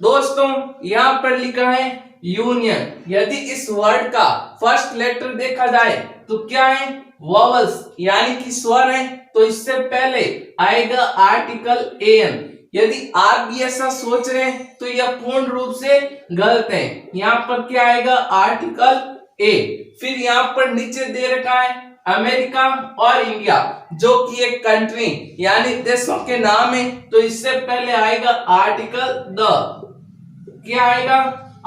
दोस्तों यहाँ पर लिखा है यूनियन। यदि इस वर्ड का फर्स्ट लेटर देखा जाए तो क्या है, वॉवल्स यानी कि स्वर है, तो इससे पहले आएगा आर्टिकल एन। यदि आप भी ऐसा सोच रहे हैं तो यह पूर्ण रूप से गलत है। यहाँ पर क्या आएगा, आर्टिकल ए। फिर यहाँ पर नीचे दे रखा है अमेरिका और इंडिया, जो कि एक कंट्री यानी देशों के नाम है, तो इससे पहले आएगा आर्टिकल द। क्या आएगा,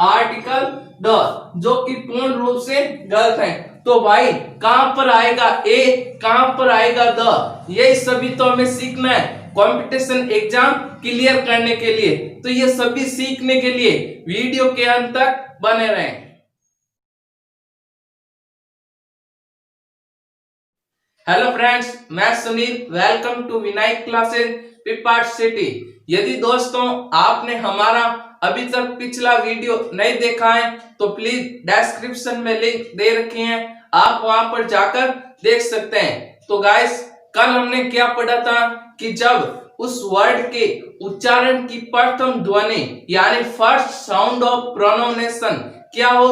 आर्टिकल द, जो कि पूर्ण रूप से गलत है। तो भाई कहां पर आएगा ए, कहां पर आएगा द, ये सभी तो हमें सीखना है कंपटीशन एग्जाम क्लियर करने के लिए। तो ये सभी सीखने के लिए वीडियो के अंत तक बने रहें। हेलो फ्रेंड्स, मैं Sunil, welcome to Vinayak classes Pipat City. यदि दोस्तों आपने हमारा अभी तक पिछला वीडियो नहीं देखा है तो प्लीज डिस्क्रिप्शन में लिंक दे रखे हैं, आप वहां पर जाकर देख सकते हैं। तो गाइस, कल हमने क्या पढ़ा था कि जब उस वर्ड के उच्चारण की प्रथम ध्वनि यानी फर्स्ट साउंड ऑफ प्रोनाउंसिएशन क्या हो,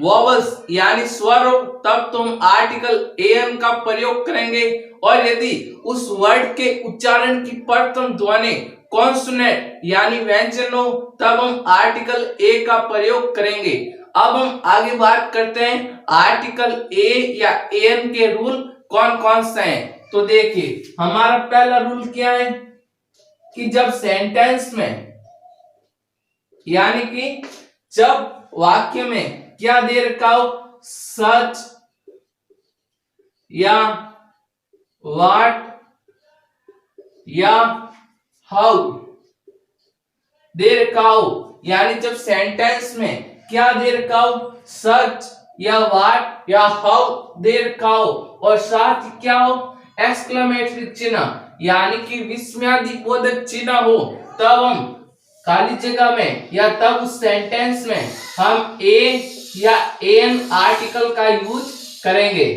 वॉवल्स यानी स्वर हो, तब तुम आर्टिकल एन का प्रयोग करेंगे। और यदि उस वर्ड के उच्चारण की प्रथम ध्वनि कॉन्सोनेंट यानी व्यंजन हो, तब हम आर्टिकल ए का प्रयोग करेंगे। अब हम आगे बात करते हैं आर्टिकल ए या एन के रूल कौन कौन से हैं। तो देखिए, हमारा पहला रूल क्या है कि जब सेंटेंस में यानी कि जब वाक्य में क्या दे रखा हो, सच या व्हाट या हाउ दे रखा हो, यानी जब सेंटेंस में क्या दे रखा हो, सच या व्हाट या हाउ दे रखा हो, और साथ ही क्या हो, एक्सक्लेमेटरी चिन्ह यानी कि विस्मयादिबोधक चिन्ह हो, तब हम खाली जगह में या तब उस सेंटेंस में हम ए या एन आर्टिकल का यूज करेंगे।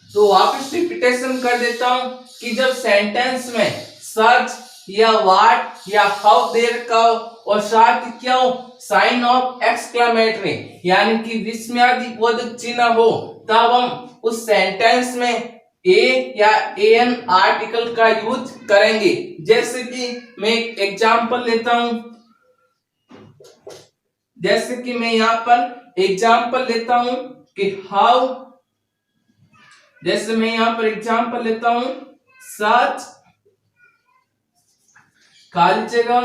तो वापस रिपीटेशन कर देता हूं कि जब सेंटेंस में सच या व्हाट या हाउ दे रखा हो और साथ ही क्या हो, साइन ऑफ एक्सक्लेमेटरी यानी कि विस्मयादिबोधक चिन्ह हो, तब हम उस सेंटेंस में ए या एन आर्टिकल का यूज करेंगे। जैसे कि मैं एग्जांपल लेता हूं, जैसे कि मैं यहां पर एग्जांपल लेता हूं कि हाउ, जैसे मैं यहां पर एग्जांपल लेता हूं सच खाली जगह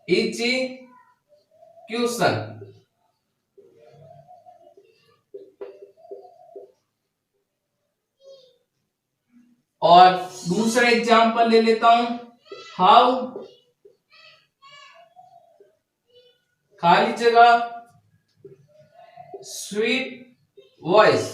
एग्जीक्यूशन। और दूसरा एग्जांपल ले लेता हूं हाउ खाली जगह स्वीट वॉइस।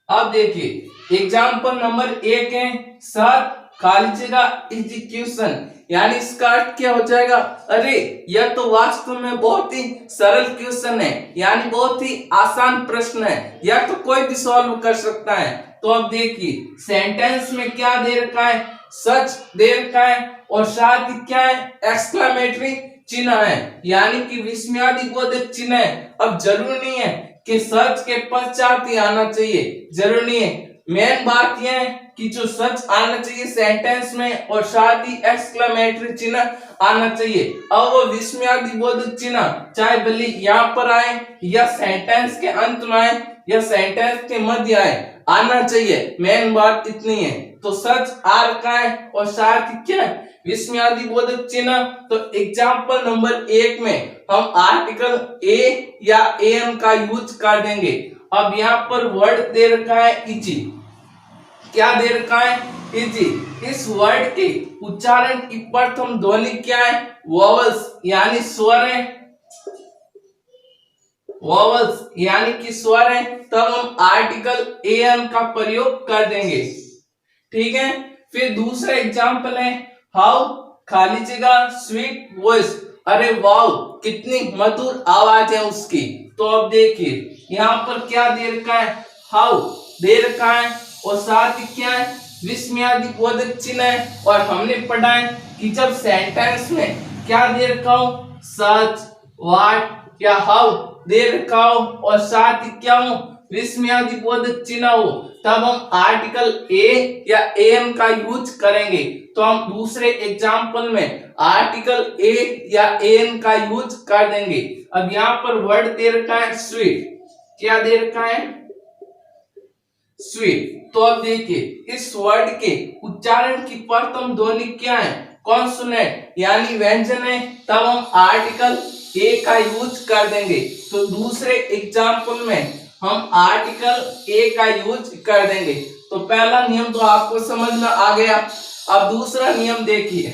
अब देखिए एग्जाम्पल नंबर 1 है सर खाली जगह एग्जीक्यूशन, यानी इसका अर्थ क्या हो जाएगा, अरे यह तो वास्तव में बहुत ही सरल क्वेश्चन है, यानी बहुत ही आसान प्रश्न है, यह तो कोई भी सॉल्व कर सकता है। तो अब देखिए सेंटेंस में क्या दे रखा है, सच दे रखा है और साथ ही क्या है, एक्सक्लेमेटरी चिन्ह है यानी कि विस्मयादिबोधक चिन्ह है। अब जरूरी नहीं है कि सच के पश्चात ही आना चाहिए, जरूरी नहीं है, मेन बात यह है कि जो सच आना चाहिए सेंटेंस में और साथ ही एक्सक्लेमेटरी चिन्ह आना चाहिए। अब वो विस्मयादिबोधक चिन्ह चाहे भले यहाँ पर आए या सेंटेंस के अंत में आए या सेंटेंस के मध्य आए, आना चाहिए, मेन बात इतनी है। तो सच आ रखा है और साथ ही क्या विस्मयादिबोधक चिन्ह। तो एग्जाम्पल नंबर 1 में हम आर्टिकल ए या एन का यूज कर देंगे। अब यहाँ पर वर्ड दे रखा है इजी, क्या दे रखा है, इजी। इस वर्ड के उच्चारण की प्रथम ध्वनि क्या है, वॉवल्स यानी स्वर है, वॉवल्स यानी कि स्वर है, तब हम आर्टिकल एन का प्रयोग कर देंगे, ठीक है। फिर दूसरा एग्जाम्पल है हाउ खाली जगह स्वीट वॉइस, अरे वाओ कितनी मधुर आवाज है उसकी। तो अब देखिए यहाँ पर क्या दे रखा है, हाउ दे रखा है और साथ ही क्या है, विस्मयादिबोधक चिन्ह है। और हमने पढ़ा है कि जब सेंटेंस में क्या दे रखा हो, सच, व्हाट या हाउ दे रखा हो और साथ ही क्या हो, विस्मयादिबोधक चिन्ह हो, तब हम आर्टिकल ए या एन का यूज करेंगे। तो हम दूसरे एग्जाम्पल में आर्टिकल ए या एन का यूज कर देंगे। अब यहाँ पर वर्ड दे रखा है स्वीट, क्या दे रखा है, स्वीट। तो अब देखिए इस वर्ड के उच्चारण की प्रथम ध्वनि क्या है, कॉन्सोनेंट यानी व्यंजन है, तब हम आर्टिकल ए का यूज कर देंगे। तो दूसरे एग्जाम्पल में हम आर्टिकल ए का यूज कर देंगे। तो पहला नियम तो आपको समझ में आ गया। अब दूसरा नियम देखिए,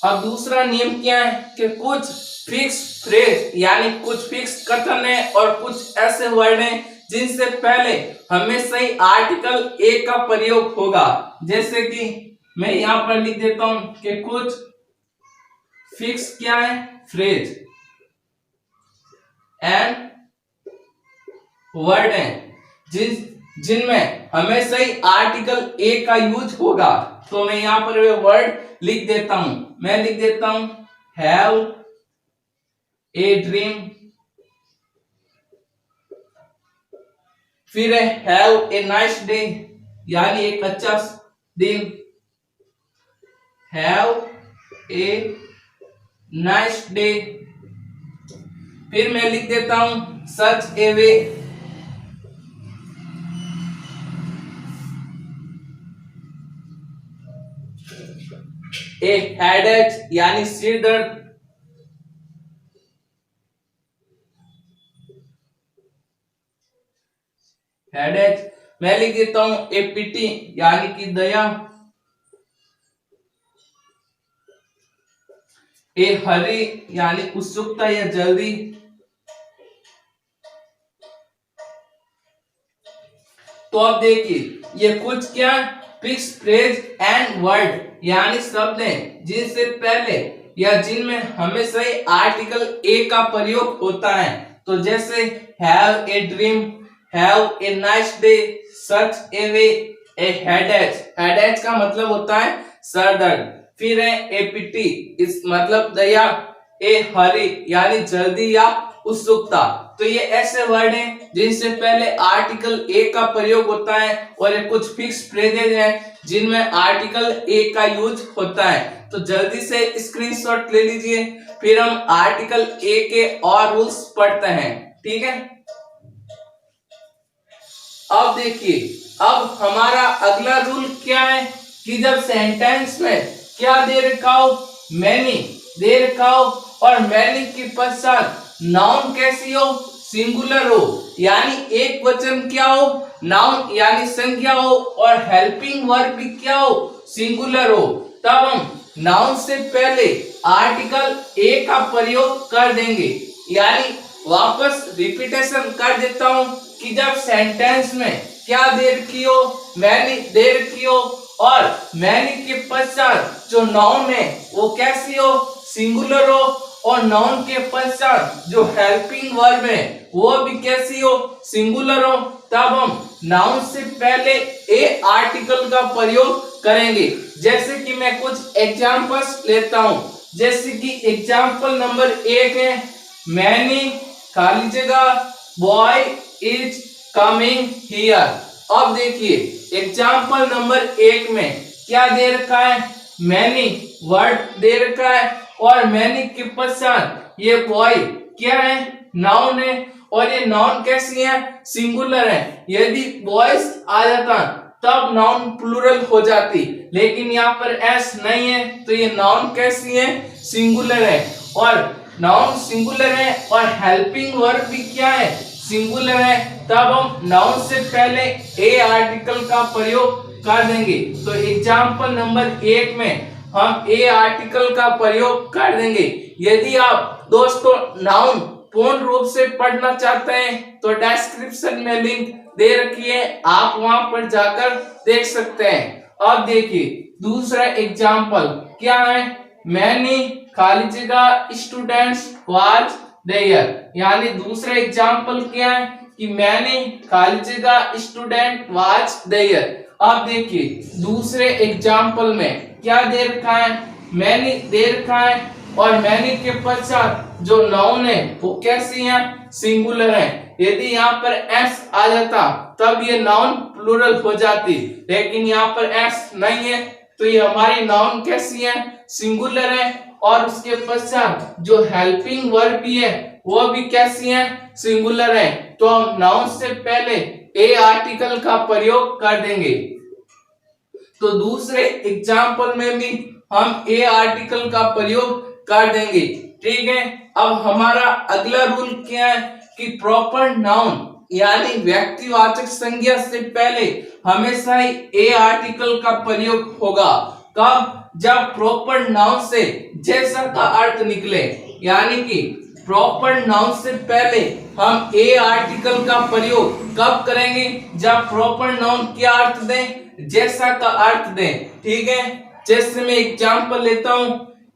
अब दूसरा नियम क्या है कि कुछ फिक्स फ्रेज यानी कुछ फिक्स कथन है और कुछ ऐसे वर्ड हैं जिनसे पहले हमेशा ही आर्टिकल ए का प्रयोग होगा। जैसे कि मैं यहां पर लिख देता हूं कि कुछ फिक्स क्या है, फ्रेज एंड वर्ड हैं जिनमें हमेशा ही आर्टिकल ए का यूज होगा। तो मैं यहां पर वे वर्ड लिख देता हूं, मैं लिख देता हूं हैव ए ड्रीम, फिर है हैव ए नाइस डे यानी एक अच्छा दिन, हैव ए नाइस डे, फिर मैं लिख देता हूं सच ए वे, ए हेडेक यानी सिर दर्द, हेडेक, मैं लिख देता हूं ए पिटी यानी कि दया, ए हरी यानी उत्सुकता या जल्दी, तो अब देखिए ये कुछ क्या फिक्स फ्रेज एंड वर्ड यानी शब्द हैं जिनसे पहले या जिनमें हमेशा ही आर्टिकल ए का प्रयोग होता है। तो जैसे have a dream, have a nice day, such A way, A headache, headache का मतलब होता है सर दर्द, फिर है ए पिटी इस मतलब दया, ए हरी यानी जल्दी या उत्सुकता। तो ये ऐसे वर्ड हैं जिनसे पहले आर्टिकल ए का प्रयोग होता है और ये कुछ फिक्स फ्रेजेज हैं जिनमें आर्टिकल ए का यूज होता है। तो जल्दी से स्क्रीनशॉट ले लीजिए, फिर हम आर्टिकल ए के और रूल्स पढ़ते हैं, ठीक है। अब देखिए, अब हमारा अगला रूल क्या है कि जब सेंटेंस में क्या दे रखा हो, मैनी दे रखा हो और मैनी के पश्चात नाउन कैसी हो, सिंगुलर हो यानी एक वचन क्या हो, नाउन यानी संख्या हो और हेल्पिंग वर्ब भी क्या हो, सिंगुलर हो, तब हम नाउन से पहले आर्टिकल ए का प्रयोग कर देंगे। यानी वापस रिपीटेशन कर देता हूं कि जब सेंटेंस में क्या दे रखी हो, मैनी दे रखी हो और मैनी के पश्चात जो नाउन है वो कैसी हो, सिंगुलर हो और नाउन के पश्चात जो हेल्पिंग वर्ब है वो भी कैसी हो, सिंगुलर हो, तब हम नाउन से पहले ए आर्टिकल का प्रयोग करेंगे। जैसे कि मैं कुछ एग्जांपल्स लेता हूं, जैसे कि एग्जांपल नंबर 1 है मैनी खाली जगह बॉय इज कमिंग हियर। अब देखिए एग्जांपल नंबर 1 में क्या दे रखा है, मैनी वर्ड दे रखा है और मैनी के पश्चात ये बॉय क्या है, नाउन है और ये नाउन कैसी है, सिंगुलर है। यदि बॉयज आ जाता तब नाउन प्लूरल हो जाती, लेकिन यहाँ पर एस नहीं है तो ये नाउन कैसी है, सिंगुलर है और नाउन सिंगुलर है और हेल्पिंग वर्ब भी क्या है, सिंगुलर है, तब हम नाउन से पहले ए आर्टिकल का प्रयोग कर देंगे। तो एग्जांपल नंबर 1 में हम ए आर्टिकल का प्रयोग कर देंगे। यदि आप दोस्तों नाउन पूर्ण रूप से पढ़ना चाहते हैं तो डिस्क्रिप्शन में लिंक दे रखी है, आप वहां पर जाकर देख सकते हैं। अब देखिए दूसरा एग्जांपल क्या है, मैनी खाली जगह स्टूडेंट्स वाज देयर, यानी दूसरा एग्जांपल क्या है, कि मैंने खाली जगह स्टूडेंट वॉच देयर। अब देखिए दूसरे एग्जाम्पल में क्या दे रखा है, मैंने दे रखा है और मैंने के पश्चात जो नाउन है वो कैसी है, सिंगुलर है। यदि यहाँ पर एस आ जाता तब ये नाउन प्लूरल हो जाती, लेकिन यहाँ पर एस नहीं है तो ये हमारी नाउन कैसी है, सिंगुलर है। और उसके पश्चात जो हेल्पिंग वर्ब भी है वो भी कैसी है, सिंगुलर है। तो हम नाउन से पहले ए आर्टिकल का प्रयोग कर देंगे। तो दूसरे एग्जाम्पल में भी हम ए आर्टिकल का प्रयोग कर देंगे, ठीक है। अब हमारा अगला रूल क्या है कि प्रॉपर नाउन यानी व्यक्तिवाचक संज्ञा से पहले हमेशा ही ए आर्टिकल का प्रयोग होगा। कब, जब प्रॉपर नाउन से जैसा का अर्थ निकले, यानी कि प्रॉपर नाउन से पहले हम ए आर्टिकल का प्रयोग कब करेंगे, जब प्रॉपर नाउन क्या अर्थ दें, जैसा का अर्थ दें, ठीक है। जैसे मैं एग्जांपल लेता हूं,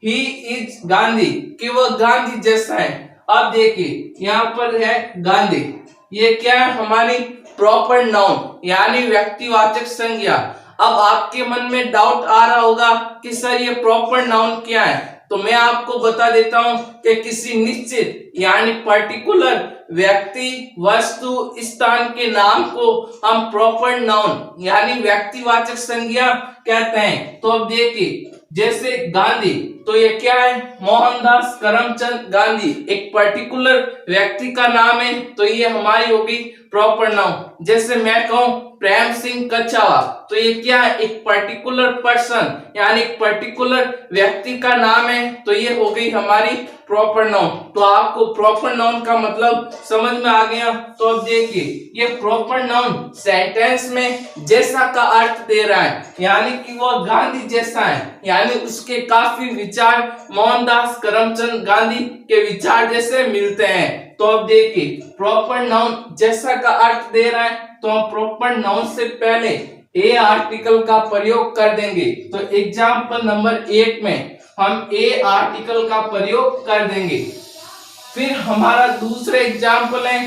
ही इज गांधी, कि वह गांधी जैसा है। अब देखिए यहाँ पर है गांधी, ये क्या है, हमारी प्रॉपर नाउन यानी व्यक्तिवाचक संज्ञा। अब आपके मन में डाउट आ रहा होगा कि सर ये प्रॉपर नाउन क्या है, तो मैं आपको बता देता हूं कि किसी निश्चित यानी पर्टिकुलर व्यक्ति, वस्तु, स्थान के नाम को हम प्रॉपर नाउन यानी व्यक्तिवाचक संज्ञा कहते हैं। तो अब देखिए जैसे गांधी, तो ये क्या है, मोहनदास करमचंद गांधी, एक पर्टिकुलर व्यक्ति का नाम है, तो ये हमारी होगी प्रॉपर नाउन। जैसे मैं कहूं प्रेम सिंह कछावा, तो ये क्या है, एक पर्टिकुलर पर्सन यानी एक पर्टिकुलर व्यक्ति का नाम है, तो ये हो गई हमारी प्रॉपर नाउन। तो आपको प्रॉपर नाउन का मतलब समझ में आ गया। तो अब देखिए ये प्रॉपर नाउन सेंटेंस में जैसा का अर्थ दे रहा है, यानी कि वो गांधी जैसा है, यानी उसके काफी विचार मोहनदास करमचंद गांधी के विचार जैसे मिलते हैं। तो अब देखिए प्रॉपर नाउन जैसा का अर्थ दे रहा है, तो हम प्रॉपर नाउन से पहले ए आर्टिकल का प्रयोग कर देंगे। तो एग्जाम्पल नंबर 1 में हम ए आर्टिकल का प्रयोग कर देंगे। फिर हमारा दूसरा एग्जाम्पल है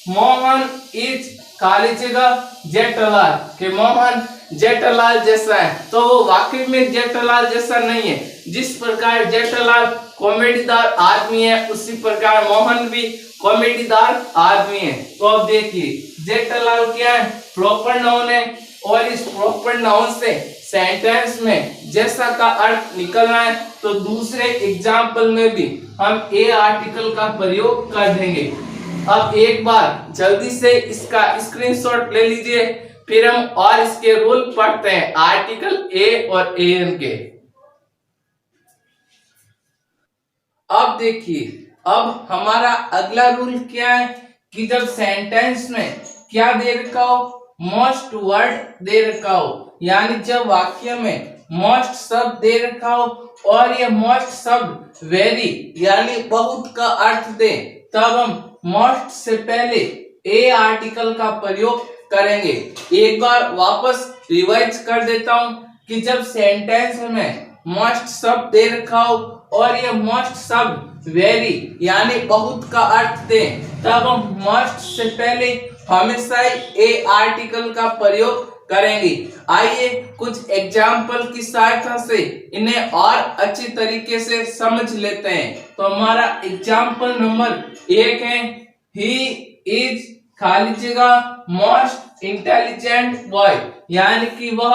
मोहन इज खाली जगह जेठालाल, के मोहन जेठालाल जैसा है, तो वो वाकई में जेठालाल जैसा नहीं है। जिस प्रकार जेठालाल कॉमेडीदार आदमी है, उसी प्रकार मोहन भी कॉमेडीदार आदमी है। तो अब देखिए जेठालाल क्या है, प्रॉपर नाउन है, और इस प्रॉपर नाउन से सेंटेंस में जैसा का अर्थ निकल रहा है, तो दूसरे एग्जाम्पल में भी हम ए आर्टिकल का प्रयोग कर देंगे। अब एक बार जल्दी से इसका स्क्रीनशॉट ले लीजिए, फिर हम और इसके रूल पढ़ते हैं आर्टिकल ए और ए एन के। अब देखिए अब हमारा अगला रूल क्या है कि जब सेंटेंस में क्या दे रखा हो, मोस्ट वर्ड दे रखा हो, यानी जब वाक्य में मोस्ट शब्द दे रखा हो और यह मोस्ट शब्द वेरी यानी बहुत का अर्थ दे, तब हम मोस्ट से पहले ए आर्टिकल का प्रयोग करेंगे। एक बार वापस रिवाइज कर देता हूं कि जब सेंटेंस में मोस्ट शब्द दे रखा हो और यह मोस्ट शब्द वेरी यानी बहुत का अर्थ दे, तब हम मोस्ट से पहले हमेशा ए आर्टिकल का प्रयोग करेंगे। आइए कुछ एग्जाम्पल की सहायता से इन्हें और अच्छी तरीके से समझ लेते हैं। तो हमारा एग्जाम्पल नंबर 1 है ही इज खाली जगह मोस्ट इंटेलिजेंट बॉय, यानी कि वह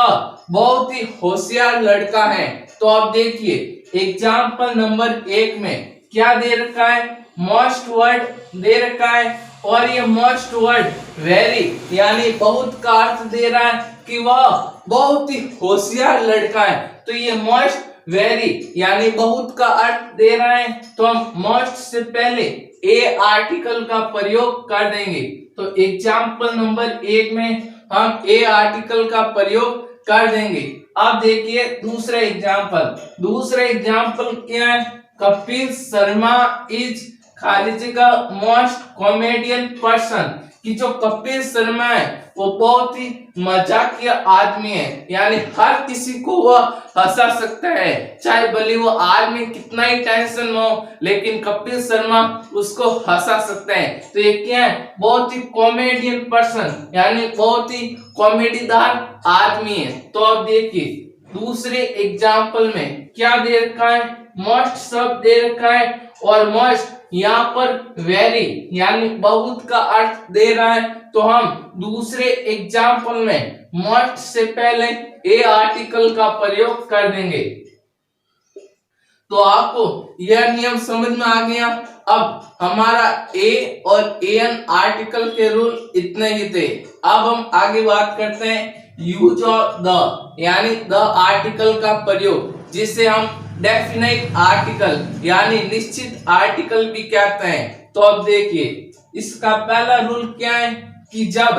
बहुत ही होशियार लड़का है। तो आप देखिए एग्जाम्पल नंबर 1 में क्या दे रखा है, मोस्ट वर्ड दे रखा है और ये मोस्ट वर्ड वेरी यानी बहुत का अर्थ दे रहा है कि वह बहुत ही होशियार लड़का है। तो ये मोस्ट वेरी यानी बहुत का अर्थ दे रहा है, तो हम मोस्ट से पहले ए आर्टिकल का प्रयोग कर देंगे। तो एग्जाम्पल नंबर 1 में हम ए आर्टिकल का प्रयोग कर देंगे। अब देखिए दूसरा एग्जाम्पल क्या है, कपिल शर्मा इज खाली जगह मोस्ट कॉमेडियन पर्सन, कि जो कपिल शर्मा है वो बहुत ही मजाकिया आदमी है, यानी हर किसी को वह हंसा सकता है, चाहे भले वो आदमी कितना ही टेंशन में हो, लेकिन कपिल शर्मा उसको हंसा सकते हैं। तो ये क्या है, बहुत ही कॉमेडियन पर्सन, यानी बहुत ही कॉमेडीदार आदमी है। तो अब देखिए दूसरे एग्जाम्पल में क्या दे रखा है, मस्ट शब्द दे रखा है, और मस्ट यहाँ पर वेरी यानी बहुत का अर्थ दे रहा है। तो हम दूसरे एग्जाम्पल में मस्ट से पहले ए आर्टिकल का प्रयोग कर देंगे। तो आपको यह नियम समझ में आ गया। अब हमारा ए और एन आर्टिकल के रूल इतने ही थे। अब हम आगे बात करते हैं यूज ऑफ द, यानी द आर्टिकल का प्रयोग, जिसे हम डेफिनेट आर्टिकल यानी निश्चित आर्टिकल भी कहते हैं। तो अब देखिए इसका पहला रूल क्या है कि जब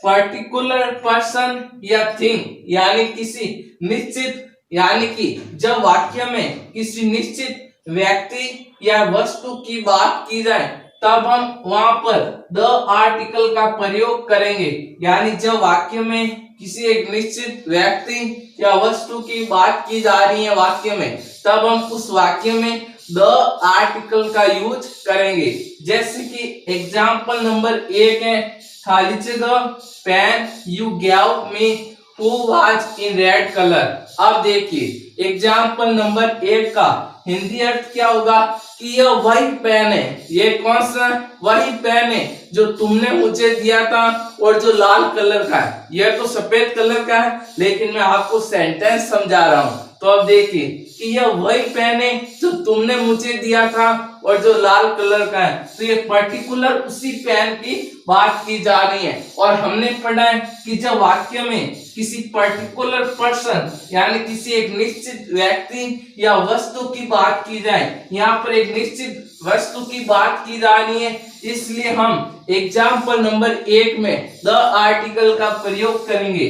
पर्टिकुलर पर्सन या थिंग यानी किसी निश्चित, यानी कि जब वाक्य में किसी निश्चित व्यक्ति या वस्तु की बात की जाए तब हम वहां पर द आर्टिकल का प्रयोग करेंगे। यानी जब वाक्य में किसी एक निश्चित व्यक्ति या वस्तु की बात की जा रही है वाक्य में, तब हम उस वाक्य में द आर्टिकल का यूज करेंगे। जैसे कि एग्जाम्पल नंबर 1 है, खाली जगह pen you gave me who was in red colour. अब देखिए एग्जाम्पल नंबर 1 का हिंदी अर्थ क्या होगा कि यह वही पेन है, ये कौन सा वही पेन है जो तुमने मुझे दिया था और जो लाल कलर का है, यह तो सफेद कलर का है, लेकिन मैं आपको सेंटेंस समझा रहा हूं। तो अब देखिए कि यह वही पेन है जो तुमने मुझे दिया था और जो लाल कलर का है। तो ये पर्टिकुलर उसी पेन की बात की जा रही है। और हमने पढ़ा है कि जब वाक्य में किसी पर्टिकुलर पर्सन यानी किसी एक निश्चित व्यक्ति या वस्तु की बात की जाए, यहाँ पर एक निश्चित वस्तु की बात की जा रही है, इसलिए हम एग्जाम्पल नंबर 1 में द आर्टिकल का प्रयोग करेंगे।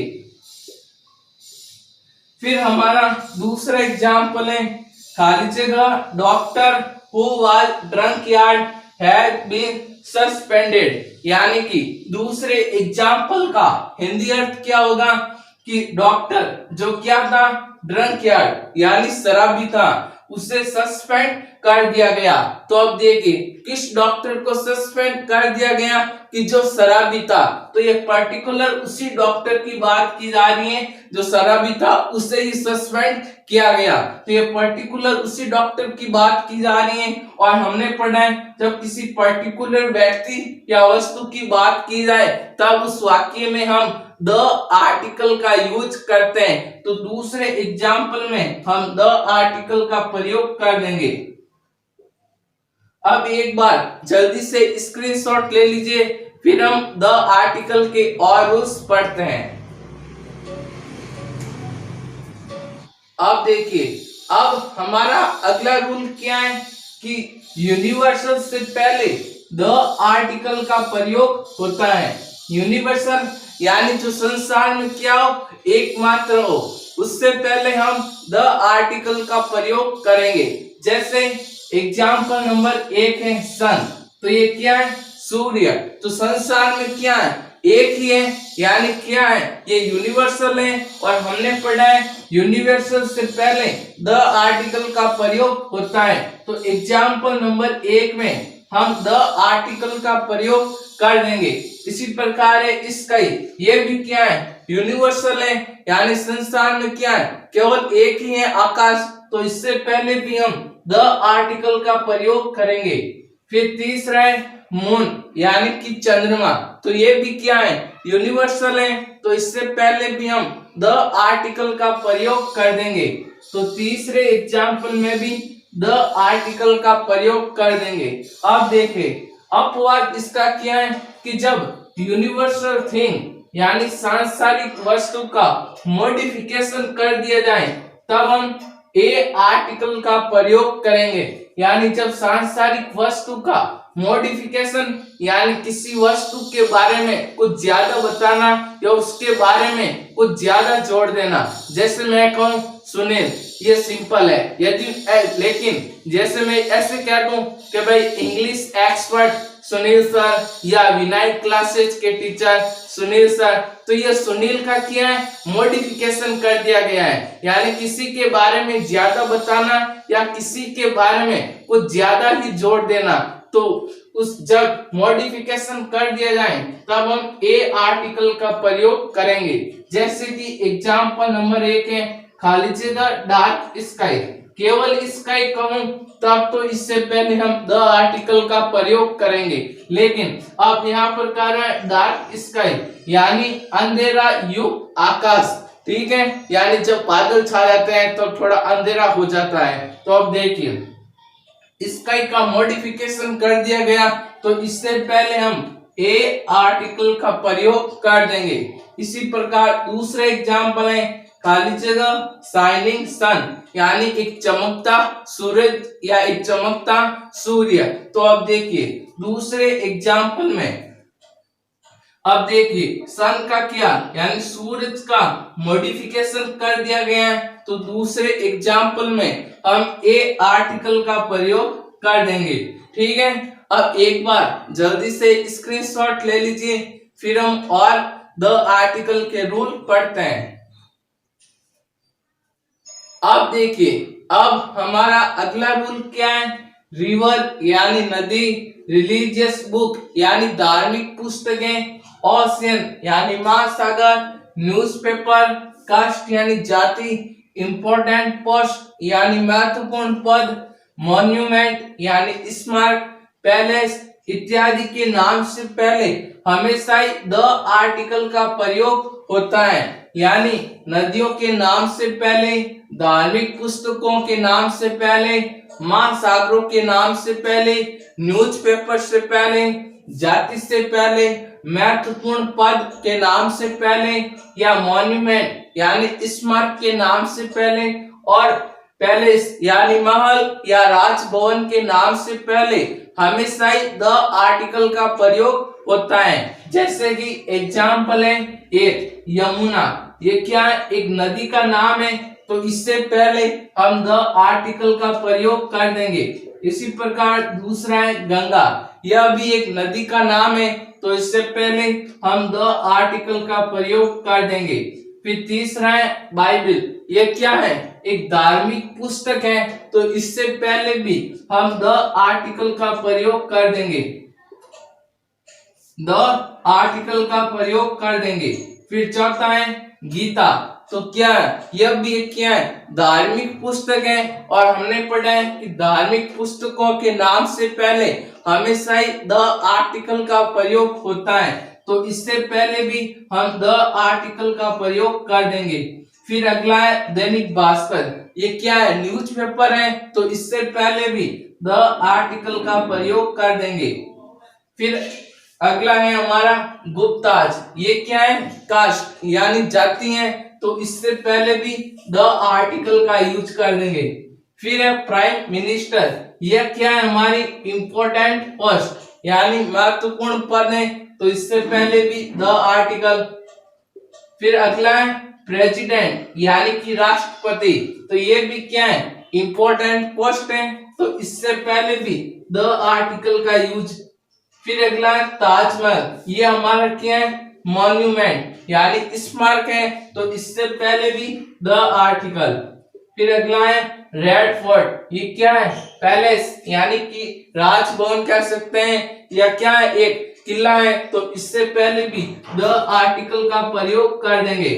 फिर हमारा दूसरा एग्जाम्पल है, खाली जगह doctor who was drunkard had been suspended. यानी कि दूसरे एग्जाम्पल का हिंदी अर्थ क्या होगा कि डॉक्टर जो क्या था, ड्रंक यार्ड यानी शराबी था, उसे सस्पेंड कर दिया गया। तो अब देखिए किस डॉक्टर को सस्पेंड कर दिया गया कि जो शराबी था। तो ये पर्टिकुलर उसी डॉक्टर की बात की जा रही है जो शराबी था, उसे ही सस्पेंड किया गया। तो ये पर्टिकुलर उसी डॉक्टर की बात की जा रही है। और हमने पढ़ा है जब किसी पर्टिकुलर व्यक्ति या वस्तु की बात की जाए तब उस वाक्य में हम द आर्टिकल का यूज करते हैं। तो दूसरे एग्जाम्पल में हम द आर्टिकल का प्रयोग कर देंगे। अब एक बार जल्दी से स्क्रीनशॉट ले लीजिए, फिर हम द आर्टिकल के और रूल्स पढ़ते हैं। अब देखिए अब हमारा अगला रूल क्या है कि यूनिवर्सल से पहले द आर्टिकल का प्रयोग होता है। यूनिवर्सल यानी जो संसार में क्या हो, एकमात्र हो, उससे पहले हम द आर्टिकल का प्रयोग करेंगे। जैसे एग्जाम्पल नंबर 1 है सन, तो ये क्या है, सूर्य। तो संसार में क्या है, एक ही है, यानी क्या है, ये यूनिवर्सल है। और हमने पढ़ा है यूनिवर्सल से पहले द आर्टिकल का प्रयोग होता है। तो एग्जाम्पल नंबर 1 में हम द आर्टिकल का प्रयोग कर देंगे। इसी प्रकार है स्काई, ये भी क्या है, यूनिवर्सल है, यानी संसार में क्या है, केवल एक ही है, आकाश। तो इससे पहले भी हम द आर्टिकल का प्रयोग करेंगे। फिर तीसरा है मून, यानी कि चंद्रमा, तो ये भी क्या है, यूनिवर्सल है। तो इससे पहले भी हम द आर्टिकल का प्रयोग कर देंगे। तो तीसरे एग्जाम्पल में भी द आर्टिकल का प्रयोग कर देंगे। अब देखें अपवाद इसका क्या है कि जब यूनिवर्सल थिंग यानी सांसारिक वस्तु का मॉडिफिकेशन कर दिया जाए तब हम ए आर्टिकल का प्रयोग करेंगे। यानी जब सांसारिक वस्तु का मॉडिफिकेशन यानी किसी वस्तु के बारे में कुछ ज्यादा बताना या उसके बारे में कुछ ज्यादा जोड़ देना। जैसे मैं कहूँ सुनील, ये सिंपल है, यदि लेकिन जैसे मैं ऐसे कह दूं कि भाई इंग्लिश एक्सपर्ट सुनील सर या विनायक क्लासेज के टीचर सुनील सर। तो ये सुनील का क्या है, मॉडिफिकेशन कर दिया गया है, यानी किसी के बारे में ज्यादा बताना या किसी के बारे में कुछ ज्यादा ही जोर देना। तो उस जब मॉडिफिकेशन कर दिया जाए तब हम ए आर्टिकल का प्रयोग करेंगे। जैसे कि एग्जाम्पल नंबर 1 है खाली जगह डार्क स्काई। केवल स्काई कहूं तब तो इससे पहले हम द आर्टिकल का प्रयोग करेंगे, लेकिन अब यहाँ पर कह रहा है डार्क स्काई यानी अंधेरा युक्त आकाश। ठीक है, यानी जब बादल छा जाते हैं तो थोड़ा अंधेरा हो जाता है। तो अब देखिए स्काई का मॉडिफिकेशन कर दिया गया, तो इससे पहले हम ए आर्टिकल का प्रयोग कर देंगे। इसी प्रकार दूसरे एग्जाम्पल है खाली जगह शाइनिंग सन यानी एक चमकता सूरज या एक चमकता सूर्य। तो अब देखिए दूसरे एग्जाम्पल में, अब देखिए सन का क्या यानी सूरज का मॉडिफिकेशन कर दिया गया है, तो दूसरे एग्जाम्पल में हम ए आर्टिकल का प्रयोग कर देंगे। ठीक है, अब एक बार जल्दी से स्क्रीनशॉट ले लीजिए, फिर हम और द आर्टिकल के रूल पढ़ते हैं। अब देखिए अब हमारा अगला रूल क्या है, रिवर यानी नदी, रिलीजियस बुक यानी धार्मिक पुस्तकें, ओशियन यानी महासागर, न्यूज़पेपर, कास्ट यानी जाति, इंपॉर्टेंट पोस्ट यानी महत्वपूर्ण पद, मॉन्यूमेंट यानी स्मारक, पैलेस इत्यादि के नाम से पहले हमेशा ही द आर्टिकल का प्रयोग होता है। यानी नदियों के नाम से पहले, धार्मिक पुस्तकों के नाम से पहले, महासागरों के नाम से पहले, न्यूज़पेपर से पहले, जाति से पहले, महत्वपूर्ण पद के नाम से पहले या मॉन्यूमेंट यानी स्मारक के नाम से पहले, और पैलेस यानी महल या राजभवन के नाम से पहले हमेशा ही द आर्टिकल का प्रयोग होता है। जैसे कि एग्जाम्पल है एक यमुना, ये क्या है एक नदी का नाम है, तो इससे पहले हम द आर्टिकल का प्रयोग कर देंगे। इसी प्रकार दूसरा है गंगा, यह भी एक नदी का नाम है, तो इससे पहले हम द आर्टिकल का प्रयोग कर देंगे। फिर तीसरा है बाइबल, ये क्या है एक धार्मिक पुस्तक है, तो इससे पहले भी हम द आर्टिकल का प्रयोग कर देंगे, द आर्टिकल का प्रयोग कर देंगे। फिर चौथा है गीता, तो क्या है यह भी क्या है धार्मिक पुस्तक है, और हमने पढ़ा है कि धार्मिक पुस्तकों के नाम से पहले हमेशा ही द आर्टिकल का प्रयोग होता है, तो इससे पहले भी हम द आर्टिकल का प्रयोग कर देंगे। फिर अगला है दैनिक भास्कर, ये क्या है न्यूज़पेपर है, तो इससे पहले भी द आर्टिकल का प्रयोग कर देंगे। फिर अगला है हमारा गुप्ताज, ये क्या है कास्ट यानी जाति है, तो इससे पहले भी द आर्टिकल का यूज कर देंगे। फिर है प्राइम मिनिस्टर, यह क्या है हमारी इंपॉर्टेंट पोस्ट यानी महत्वपूर्ण पद है, तो इससे पहले भी द आर्टिकल। फिर अगला है प्रेसिडेंट यानी कि राष्ट्रपति, तो ये भी क्या है इंपॉर्टेंट पोस्ट है, तो इससे पहले भी द आर्टिकल का यूज। फिर अगला है ताजमहल, ये हमारा क्या है मॉन्यूमेंट यानी स्मारक है, तो इससे पहले भी द आर्टिकल। फिर अगला है रेड फोर्ट, ये क्या है पैलेस यानी कि राजभवन कह सकते हैं, या क्या है एक किला है, तो इससे पहले भी द आर्टिकल का प्रयोग कर देंगे।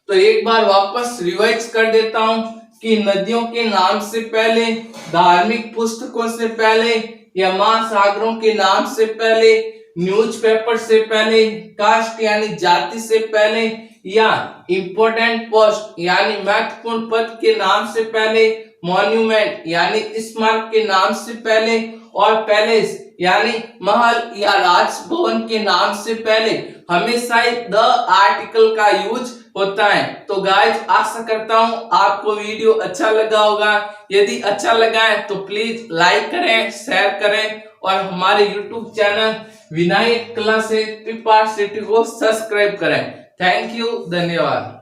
तो एक बार वापस रिवाइज कर देता हूं कि नदियों के नाम से पहले, धार्मिक पुस्तकों से पहले, या महासागरों के नाम से पहले, न्यूज़पेपर से पहले, कास्ट यानी जाति से पहले, या इंपॉर्टेंट पोस्ट यानी महत्वपूर्ण पद के नाम से पहले, मॉन्यूमेंट यानी स्मारक के नाम से पहले, और पैलेस यानी महल या राजभवन के नाम से पहले हमेशा ही द आर्टिकल का यूज होता है। तो गाइज आशा करता हूं आपको वीडियो अच्छा लगा होगा। यदि अच्छा लगा है तो प्लीज लाइक करें, शेयर करें, और हमारे YouTube channel Vinayak classes preparatory को सब्सक्राइब करें। थैंक यू, धन्यवाद।